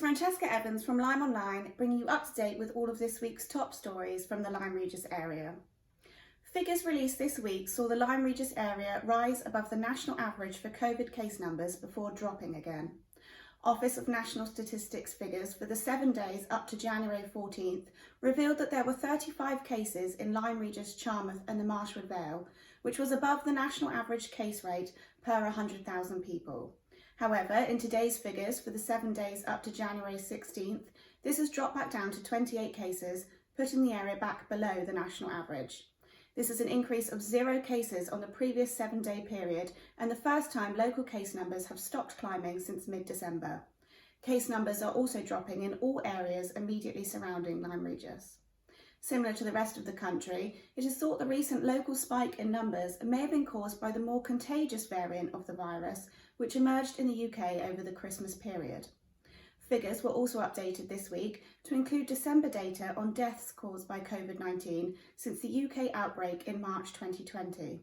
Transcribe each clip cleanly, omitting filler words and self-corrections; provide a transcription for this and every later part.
Francesca Evans from LymeOnline, bringing you up to date with all of this week's top stories from the Lyme Regis area. Figures released this week saw the Lyme Regis area rise above the national average for COVID case numbers before dropping again. Office of National Statistics figures for the 7 days up to January 14th revealed that there were 35 cases in Lyme Regis, Charmouth and the Marshwood Vale, which was above the national average case rate per 100,000 people. However, in today's figures for the 7 days up to January 16th, this has dropped back down to 28 cases, putting the area back below the national average. This is an increase of 0 cases on the previous 7-day period and the first time local case numbers have stopped climbing since mid-December. Case numbers are also dropping in all areas immediately surrounding Lyme Regis. Similar to the rest of the country, it is thought the recent local spike in numbers may have been caused by the more contagious variant of the virus, which emerged in the UK over the Christmas period. Figures were also updated this week to include December data on deaths caused by COVID-19 since the UK outbreak in March 2020.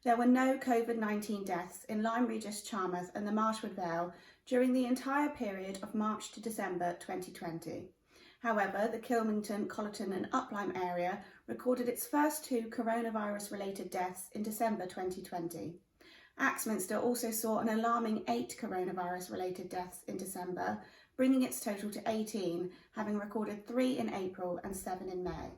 There were no COVID-19 deaths in Lyme Regis, Charmouth and the Marshwood Vale during the entire period of March to December 2020. However, the Kilmington, Colleton and Uplyme area recorded its first 2 coronavirus-related deaths in December 2020. Axminster also saw an alarming 8 coronavirus-related deaths in December, bringing its total to 18, having recorded 3 in April and 7 in May.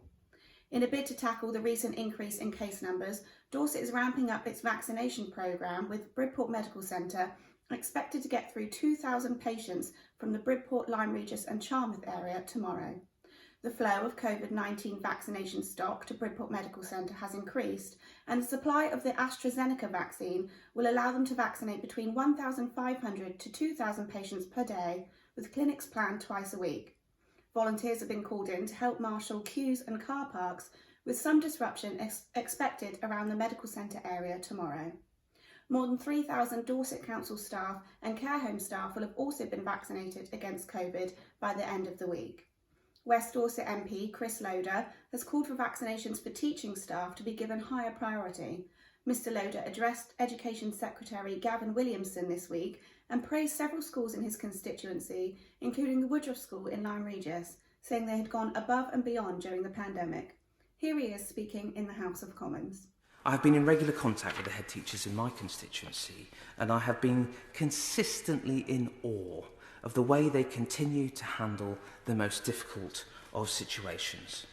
In a bid to tackle the recent increase in case numbers, Dorset is ramping up its vaccination programme, with Bridport Medical Centre expected to get through 2,000 patients from the Bridport, Lyme Regis and Charmouth area tomorrow. The flow of COVID-19 vaccination stock to Bridport Medical Centre has increased, and the supply of the AstraZeneca vaccine will allow them to vaccinate between 1,500 to 2,000 patients per day, with clinics planned twice a week. Volunteers have been called in to help marshal queues and car parks, with some disruption expected around the medical centre area tomorrow. More than 3,000 Dorset Council staff and care home staff will have also been vaccinated against COVID by the end of the week. West Dorset MP Chris Loader has called for vaccinations for teaching staff to be given higher priority. Mr Loader addressed Education Secretary Gavin Williamson this week and praised several schools in his constituency, including the Woodruff School in Lyme Regis, saying they had gone above and beyond during the pandemic. Here he is speaking in the House of Commons. I have been in regular contact with the head teachers in my constituency, and I have been consistently in awe of the way they continue to handle the most difficult of situations.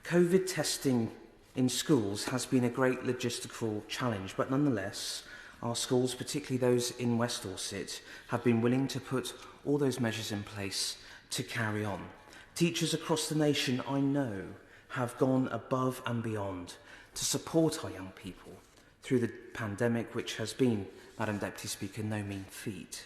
COVID testing in schools has been a great logistical challenge, but nonetheless, our schools, particularly those in West Dorset, have been willing to put all those measures in place to carry on. Teachers across the nation, I know, have gone above and beyond to support our young people through the pandemic, which has been, Madam Deputy Speaker, no mean feat.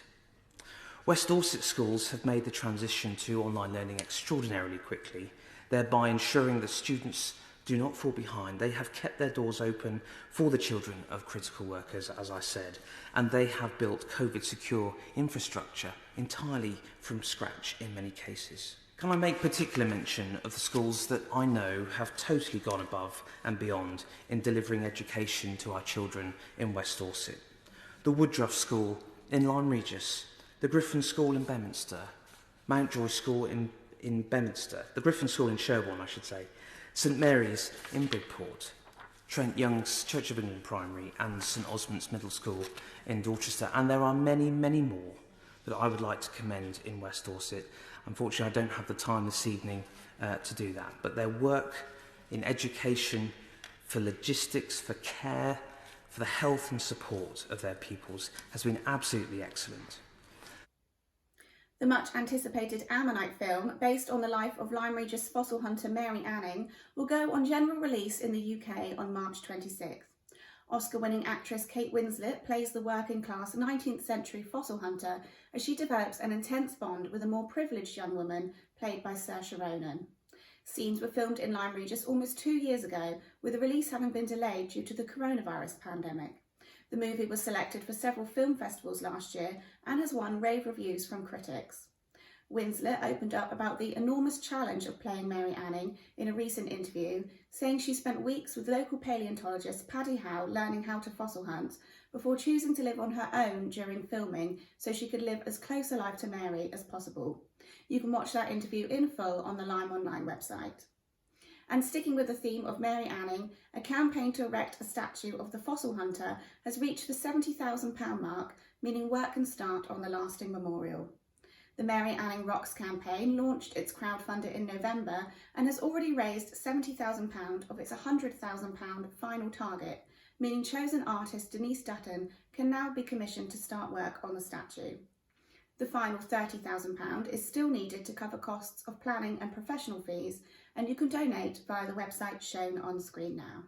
West Dorset schools have made the transition to online learning extraordinarily quickly, thereby ensuring that students do not fall behind. They have kept their doors open for the children of critical workers, as I said, and they have built COVID-secure infrastructure entirely from scratch in many cases. Can I make particular mention of the schools that I know have totally gone above and beyond in delivering education to our children in West Dorset? The Woodruff School in Lyme Regis, the Griffin School in Bedminster, Mountjoy School in Bedminster, the Griffin School in Sherborne, I should say, St Mary's in Bridport, Trent Young's Church of England Primary and St Osmond's Middle School in Dorchester, and there are many, many more that I would like to commend in West Dorset. Unfortunately, I don't have the time this evening to do that, but their work in education, for logistics, for care, for the health and support of their pupils has been absolutely excellent. The much-anticipated Ammonite film, based on the life of Lyme Regis fossil hunter Mary Anning, will go on general release in the UK on March 26th. Oscar-winning actress Kate Winslet plays the working-class 19th century fossil hunter as she develops an intense bond with a more privileged young woman played by Saoirse Ronan. Scenes were filmed in Lyme Regis almost 2 years ago, with the release having been delayed due to the coronavirus pandemic. The movie was selected for several film festivals last year and has won rave reviews from critics. Winslet opened up about the enormous challenge of playing Mary Anning in a recent interview, saying she spent weeks with local paleontologist Paddy Howe learning how to fossil hunt before choosing to live on her own during filming so she could live as close a life to Mary as possible. You can watch that interview in full on the LymeOnline website. And sticking with the theme of Mary Anning, a campaign to erect a statue of the fossil hunter has reached the £70,000 mark, meaning work can start on the lasting memorial. The Mary Anning Rocks campaign launched its crowdfunder in November and has already raised £70,000 of its £100,000 final target, meaning chosen artist Denise Dutton can now be commissioned to start work on the statue. The final £30,000 is still needed to cover costs of planning and professional fees, and you can donate via the website shown on screen now.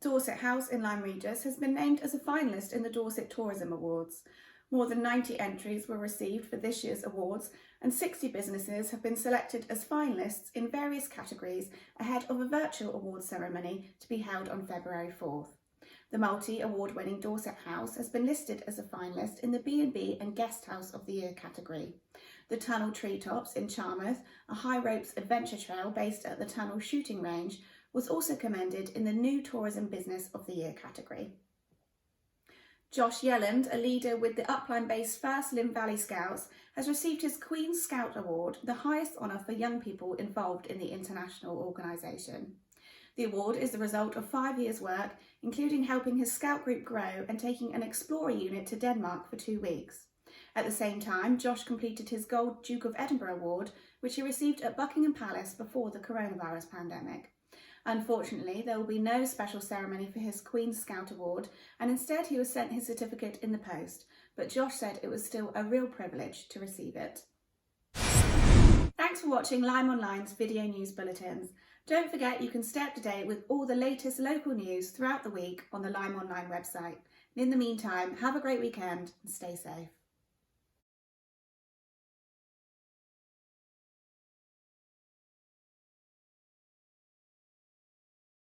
Dorset House in Lyme Regis has been named as a finalist in the Dorset Tourism Awards. More than 90 entries were received for this year's awards, and 60 businesses have been selected as finalists in various categories ahead of a virtual awards ceremony to be held on February 4th. The multi-award-winning Dorset House has been listed as a finalist in the B&B and Guest House of the Year category. The Tunnel Treetops in Charmouth, a high ropes adventure trail based at the Tunnel Shooting Range, was also commended in the New Tourism Business of the Year category. Josh Yelland, a leader with the Upline-based First Lymm Valley Scouts, has received his Queen's Scout Award, the highest honour for young people involved in the international organisation. The award is the result of 5 years' work, including helping his scout group grow and taking an explorer unit to Denmark for 2 weeks. At the same time, Josh completed his Gold Duke of Edinburgh Award, which he received at Buckingham Palace before the coronavirus pandemic. Unfortunately, there will be no special ceremony for his Queen's Scout Award, and instead he was sent his certificate in the post, but Josh said it was still a real privilege to receive it. Thanks for watching LymeOnline's video news bulletins. Don't forget you can stay up to date with all the latest local news throughout the week on the LymeOnline website. And in the meantime, have a great weekend and stay safe.